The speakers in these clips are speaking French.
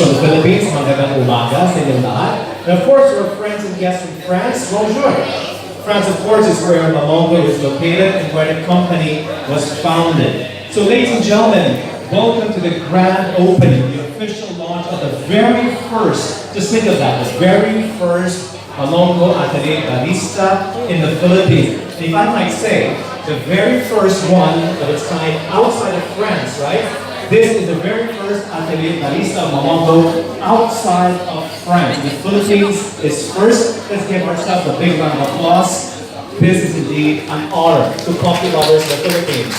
from the Philippines. Magandang umaga sa inyong lahat. And of course, our friends and guests from France, bonjour. France, of course, is where Mamongo is located and where the company was founded. So, ladies and gentlemen, welcome to the grand opening, the official launch of the very first, just think of that, the very first Mamongo Atelier Barista in the Philippines. And if I might say, the very first one of its kind outside of France, right? This is the very first Atelier Barista Mamongo outside of France. The Philippines is first. Let's give ourselves a big round of applause. This is indeed an honor to coffee lovers in the Philippines.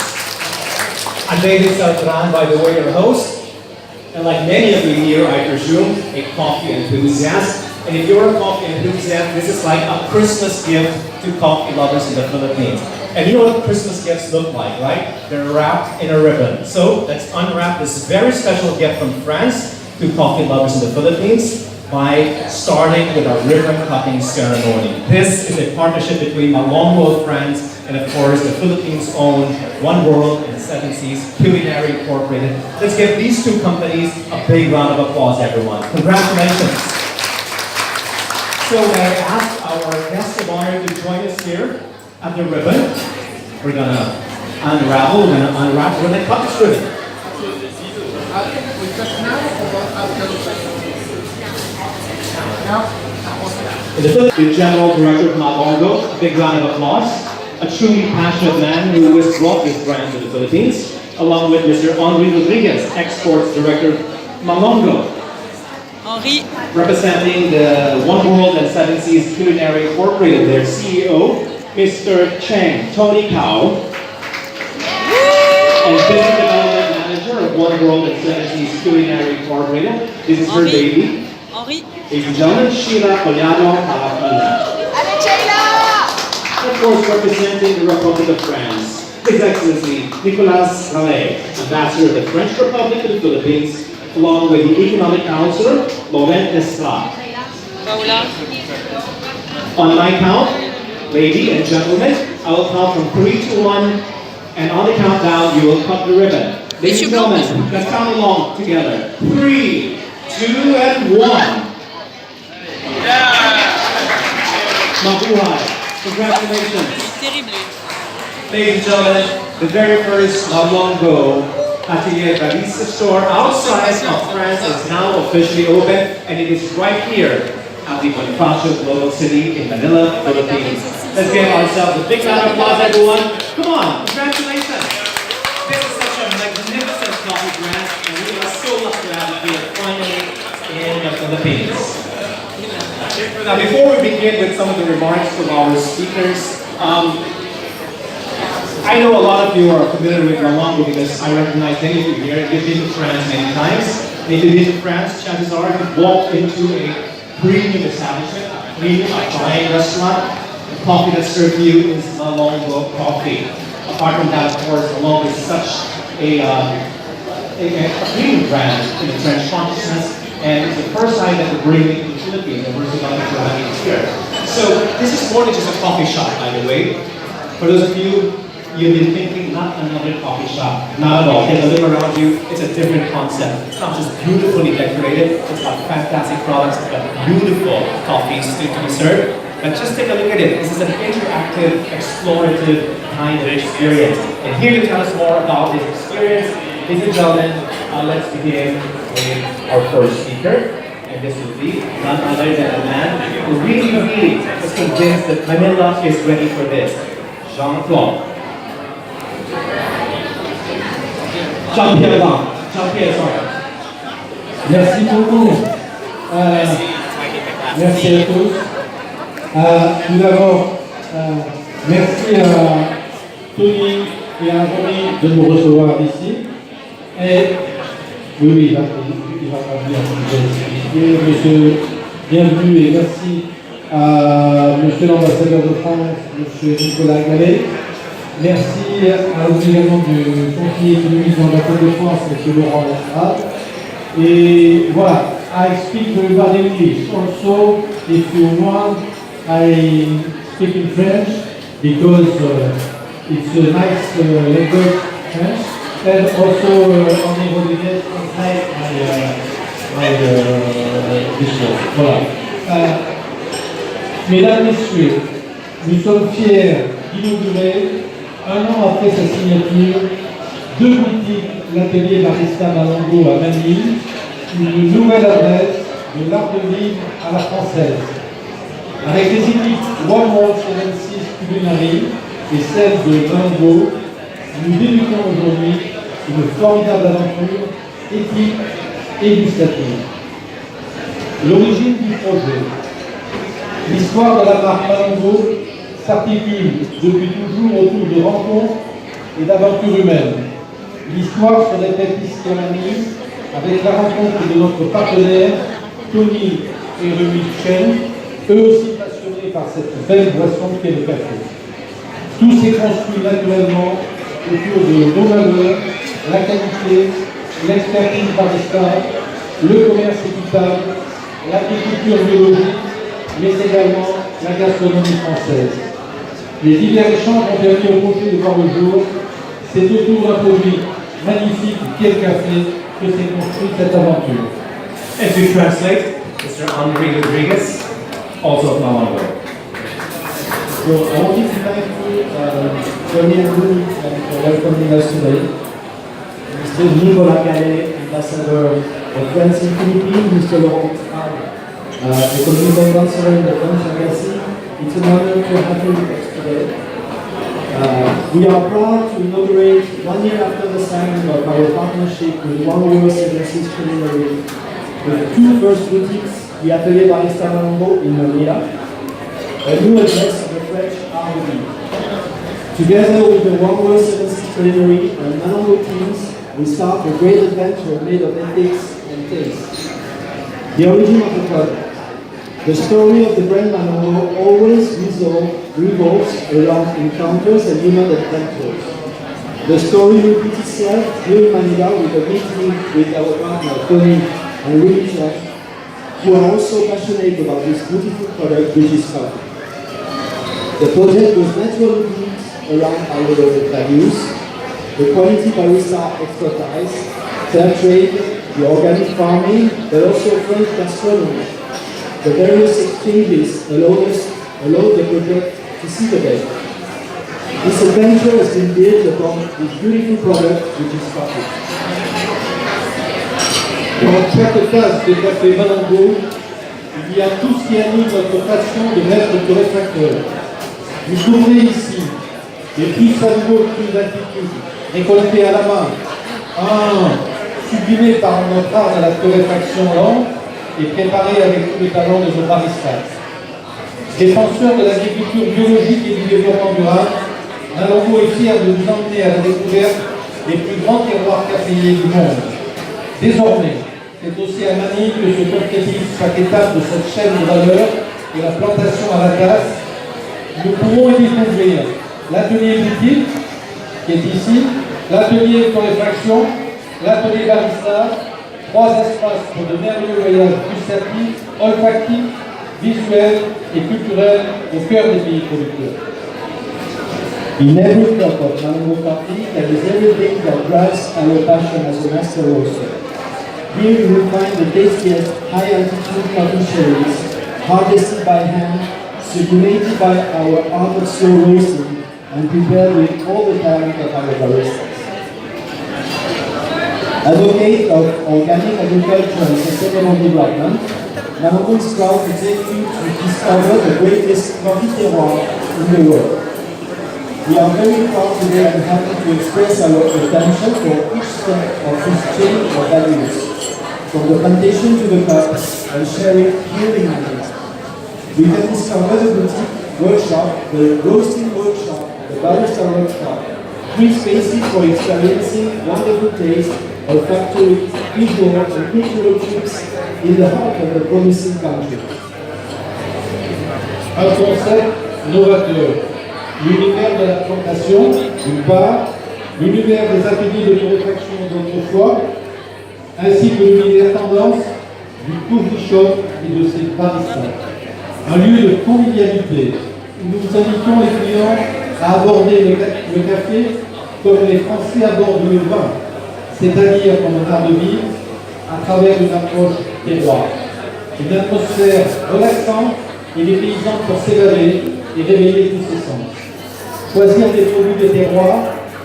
I'm David Saltran, by the way, your host. And like many of you here, I presume, a coffee enthusiast. And if you're a coffee enthusiast, this is like a Christmas gift to coffee lovers in the Philippines. And you know what Christmas gifts look like, right? They're wrapped in a ribbon. So let's unwrap this very special gift from France to coffee lovers in the Philippines by starting with our ribbon cutting ceremony. This is a partnership between Mamongo France and, of course, the Philippines' own One World and Seven Seas Culinary Incorporated. Let's give these two companies a big round of applause, everyone. Congratulations. So may I ask our guest of honor to join us here at the ribbon. We're gonna unravel, we're gonna cut this ribbon. The General Director of Mamongo, a big round of applause. A truly passionate man who has brought this brand to the Philippines, along with Mr. Henri Rodriguez, Exports Director of Mamongo. Henri. Representing the One World and Seven Seas Culinary Incorporated, their CEO, Mr. Cheng Tony Cao, and Business Development Manager of One World and Seven Seas Culinary Incorporated. This is her baby. Henri. Ladies and gentlemen, Sheila Collado Palafina. Of course, representing the Republic of France, His Excellency Nicolas Calais, Ambassador of the French Republic to the Philippines, along with the Economic Counselor, Laurent Estrade. On my count, ladies and gentlemen, I will count from 3 to 1, and on the countdown, you will cut the ribbon. Ladies and gentlemen, let's count along together. 3, 2, and 1. Mabuhay. Congratulations. Ladies and gentlemen, the very first Mamongo Atelier Barista store outside of France is now officially open, and it is right here at the Bonifacio Global City in Manila, Philippines. Let's give ourselves a big round of applause, everyone. Come on, congratulations. This is such a magnificent coffee brand, and we are so lucky to have it here finally in the Philippines. Now, before we begin with some of the remarks from our speakers, I know a lot of you are familiar with Mamongo because I recognize many of you here. You've been to France many times. And if you've been to France, chances are you've walked into a premium establishment, a premium Italian restaurant. The coffee that's served to you is Mamongo coffee. Apart from that, of course, Mamongo is such a premium brand in the French consciousness. And it's the first time that we're bringing it to the Philippines, and we're so lucky to have it here. So this is more than just a coffee shop, by the way. For those of you, you've been thinking, not another coffee shop. Not at all. Take a look around you. It's a different concept. It's not just beautifully decorated. It's got fantastic products. It's got beautiful coffees to be served. But just take a look at it. This is an interactive, explorative kind of experience. And here to tell us more about this experience, ladies and gentlemen, let's begin with our first speaker. And this will be none other than a man who really is convinced that Manila is ready for this. Jean-Claude. Jean-Pierre Lang. Jean-Pierre, sorry. Merci beaucoup. Merci à tous. Tout d'abord, merci à Tony et à Ronnie de nous recevoir ici. Et oui, il va venir. Monsieur, bienvenue et merci à Monsieur l'ambassadeur de France, Monsieur Nicolas Calais. Merci à vous également du conseiller économique de l'ambassade de France, Monsieur Laurent Estrade. Et voilà, I speak very well English. Also, if you want, I speak in French because it's a nice language, French. And also, Henri Rodriguez translate des choses. Voilà. Mesdames, Messieurs, nous sommes fiers d'inaugurer, un an après sa signature, deux boutiques, l'atelier Barista Malango à Manille, une nouvelle adresse de l'art de vivre à la française. Avec les équipes One World 76 Culinary et celle de Malango, nous débutons aujourd'hui une formidable aventure éthique et gustative. L'origine du projet. L'histoire de la marque Malango s'articule depuis toujours autour de rencontres et d'aventures humaines. L'histoire se répète ici à Manille avec la rencontre de notre partenaire Tony et Rumi Chen, eux aussi passionnés par cette belle boisson qu'est le café. Tout s'est construit naturellement autour de nos valeurs, la qualité, l'expertise barista, le commerce équitable, l'agriculture biologique, mais également la gastronomie française. Les divers échanges ont permis au projet de voir le jour. C'est autour d'un produit magnifique qui est le café que s'est construite cette aventure. And to translate, Mr. Andre Rodriguez, also of Malango. So I wanted to thank you, Tony and Rumi, for welcoming us today. Mr. Nicolas Gallet, Ambassador of France in Philippines, Mr. Laurent Economic Ambassador in the French Embassy. It's an honor to have you with us today. We are proud to inaugurate 1 year after the signing of our partnership with One World 76 Culinary, with two first boutiques, the Atelier Barista Malango in Manila, a new address of the French R&D. Together with the One World 76 Culinary and Malango teams, we start a great adventure made of ethics and taste. The origin of the product. The story of the brand Malango always revolves around encounters and human adventures. The story repeats itself here in Manila with a meeting with our partner Tony and Rumi Chen, who are also passionate about this beautiful product which is coffee. The project was naturally built around our values, the quality barista expertise, fair trade, the organic farming, but also French gastronomy. The various exchanges allowed the project to see the day. This adventure has been built upon this beautiful product which is coffee. Dans chaque tasse de café Malango, il y a tout ce qui anime notre passion de maître torréfacteur. Vous trouverez ici les plus savoureux fruits d'altitude, récoltés à la main, sublimés par notre art de la torréfaction lente et préparés avec tout le talent de nos baristas. Défenseur de l'agriculture biologique et du développement durable, Malango est fier de vous emmener à la découverte des plus grands terroirs caféiers du monde. Désormais, c'est aussi à Manille que se concrétise chaque étape de cette chaîne de valeur et la plantation à la tasse. Nous pouvons y découvrir l'atelier boutique, qui est ici, l'atelier torréfaction, l'atelier barista, 3 espaces pour de merveilleux voyages gustatifs, olfactifs, visuels et culturels au cœur des pays producteurs. In every cup of Malango coffee, there is everything that drives our passion as a master roaster. Here you will find the tastiest high-altitude coffee cherries, harvested by hand, sublimated by our art of slow roasting, and prepared with all the talent of our baristas. Advocate of organic agriculture and sustainable development, Malango is proud to take you to discover the greatest coffee terroir in the world. We are very proud today and happy to express our attention for each step of this chain of values, from the plantation to the cup, and share it here in Manila. We can discover the boutique workshop, the roasting workshop, the barista workshop, 3 spaces for experiencing wonderful taste, olfactory, visual, and cultural trips in the heart of the promising country. Un concept novateur. L'univers de la plantation, d'une part, l'univers des ateliers de torréfaction d'autre fois, ainsi que l'univers tendance du coffee shop et de ses baristas. Un lieu de convivialité où nous invitons les clients à aborder le café comme les Français abordent le vin, c'est-à-dire comme un art de vivre, à travers une approche terroir. Une atmosphère relaxante et les paysans pour s'évader et réveiller tous ses sens. Choisir des produits de terroir,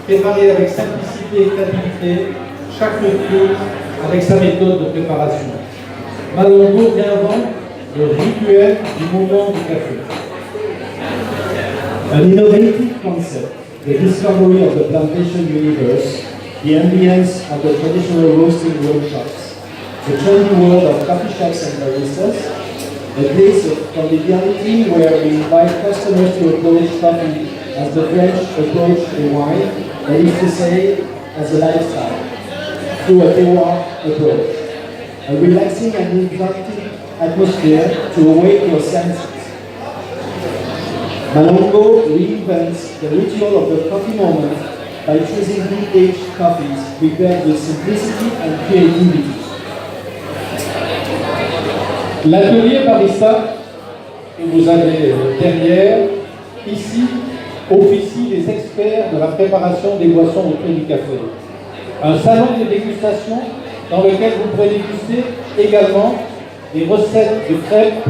préparer avec simplicité et stabilité, chaque fruit avec sa méthode de préparation. Malongo réinvente le rituel du moment du café. An innovative concept, the discovery of the plantation universe, the ambience of the traditional roasting workshops, the trendy world of coffee shops and baristas, a place of conviviality where we invite customers to approach coffee as the French approach the wine, that is to say, as a lifestyle, through a terroir approach. A relaxing and interactive atmosphere to awake your senses. Malongo reinvents the ritual of the coffee moment by choosing deep-aged coffees prepared with simplicity and creativity. L'atelier barista que vous avez derrière, ici, officie les experts de la préparation des boissons autour du café. Un salon de dégustation dans lequel vous pourrez déguster également des recettes de crêpes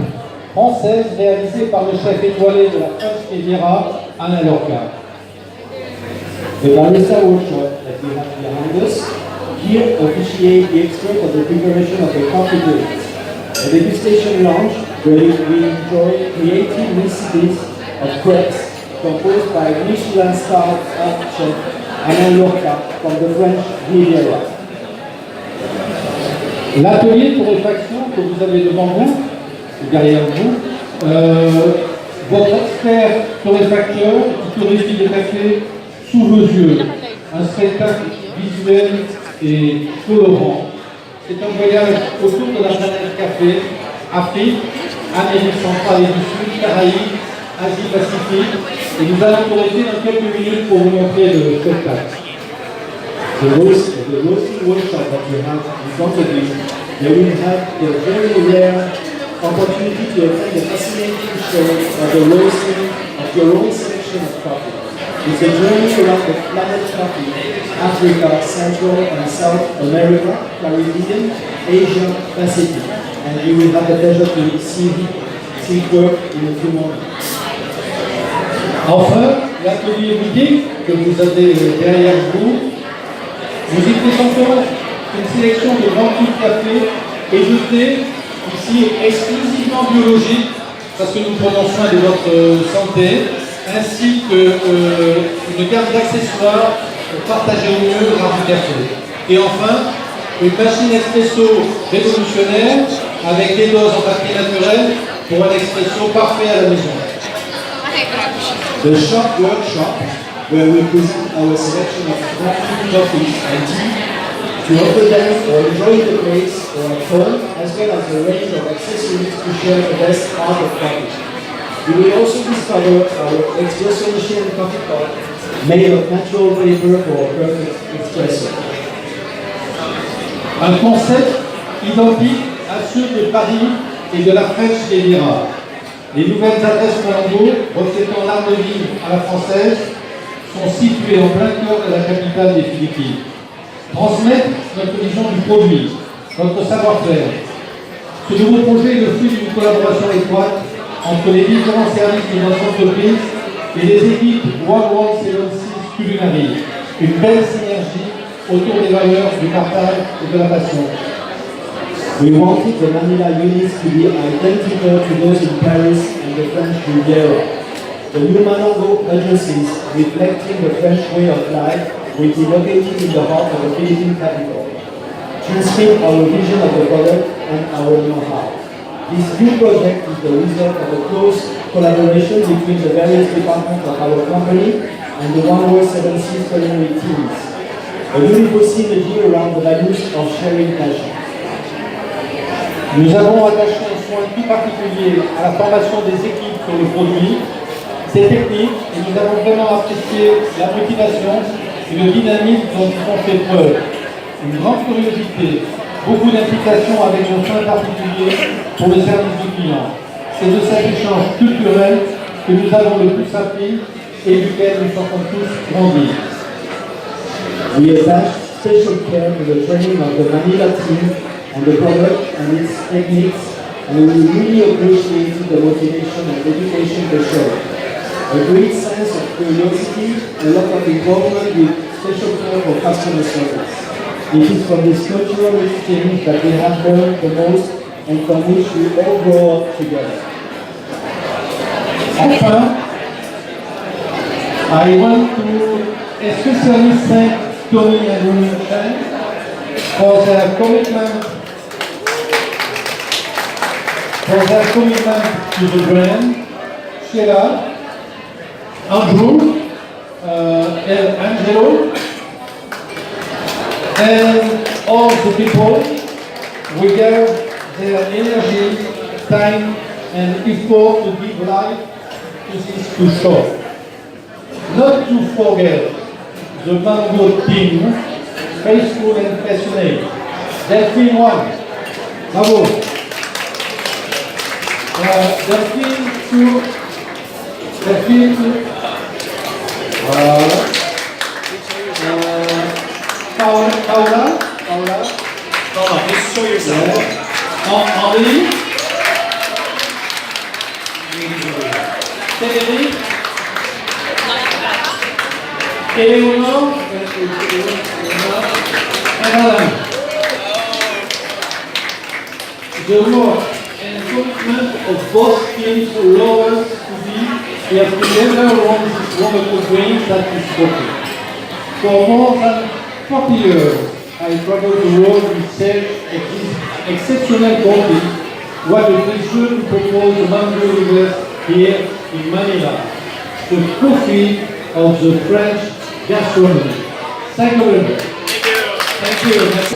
françaises réalisées par le chef étoilé de la French Riviera, Alain Lorca. The barista workshop that we have behind us here officiate the expert of the preparation of the coffee beans. A degustation lounge where we enjoy creative recipes of crepes composed by Michelin-starred chef Alain Lorca from the French Riviera. L'atelier torréfaction que vous avez devant vous, derrière vous, votre expert torréfacteur qui torréfie le café sous vos yeux. Un spectacle visuel et colorant. C'est un voyage autour de la planète café, Afrique, Amérique centrale et du Sud, Caraïbes, Asie-Pacifique. Et nous allons torréfier dans quelques minutes pour vous montrer le spectacle. The roasting workshop that you have in front of you, where we have the very rare opportunity to attend a fascinating show of the roasting of your own selection of coffee. It's a journey around the planet coffee, Africa, Central and South America, Caribbean, Asia, Pacific. And you will have the pleasure to see it work in a few moments. Enfin, l'atelier boutique que vous avez derrière vous, vous y présentons une sélection de grands coups de café et de thé, ici exclusivement biologique, parce que nous prenons soin de votre santé, ainsi qu'une gamme d'accessoires pour partager au mieux l'art du café. Et enfin, une machine expresso révolutionnaire avec des doses en papier naturel pour un expresso parfait à la maison. The shop workshop, where we present our selection of coffees and tea to offer them or enjoy the place or at home, as well as a range of accessories to share the best part of coffee. You will also discover our espresso machine coffee pot made of natural vapor for a perfect espresso. Un concept identique à ceux de Paris et de la French Riviera. Les nouvelles adresses Malongo, reflétant l'art de vivre à la française, sont situées en plein cœur de la capitale des Philippines. Transmettre notre vision du produit, notre savoir-faire. Ce nouveau projet est le fruit d'une collaboration étroite entre les différents services de notre entreprise et les équipes Worldwide 76 Culinary. Une belle synergie autour des valeurs du partage et de la passion. We wanted the Manila units to be identical to those in Paris and the French Riviera. The new Malongo agencies, reflecting the French way of life, will be located in the heart of the Philippine capital. Transmit our vision of the product and our know-how. This new project is the result of a close collaboration between the various departments of our company and the One World 76 culinary teams. A beautiful synergy around the values of sharing passion. Nous avons attaché un soin tout particulier à la formation des équipes sur le produit, ses techniques, et nous avons vraiment apprécié la motivation et le dynamisme dont ils ont fait preuve. Une grande curiosité, beaucoup d'implication avec un soin particulier pour le service du client. C'est de cet échange culturel que nous avons le plus appris et duquel nous sortons tous grandis. We attach special care to the training of the Manila team on the product and its techniques, and we really appreciated the motivation and dedication they showed. A great sense of curiosity, a lot of involvement with special care for customer service. It is from this cultural experience that we have learned the most and from which we all grow up together. Enfin, I want to especially thank Tony and William Chen for their commitment to the brand, Sheila, Andrew, and Angelo, and all the people who gave their energy, time, and effort to give life to this two show. Not to forget the Mango team, faithful and passionate. Delphine won. Bravo. Delphine two. Paula. Hold on, just show yourself. Henri. Frédéric. Eleonore. And Alan. The work and commitment of both teams allow us to be here together around this wonderful dream that is working. For more than 40 years, I traveled the world with such exceptional coffee. What a pleasure to propose the Mango Universe here in Manila, the coffee of the French gastronomy. Thank you very much. Thank you.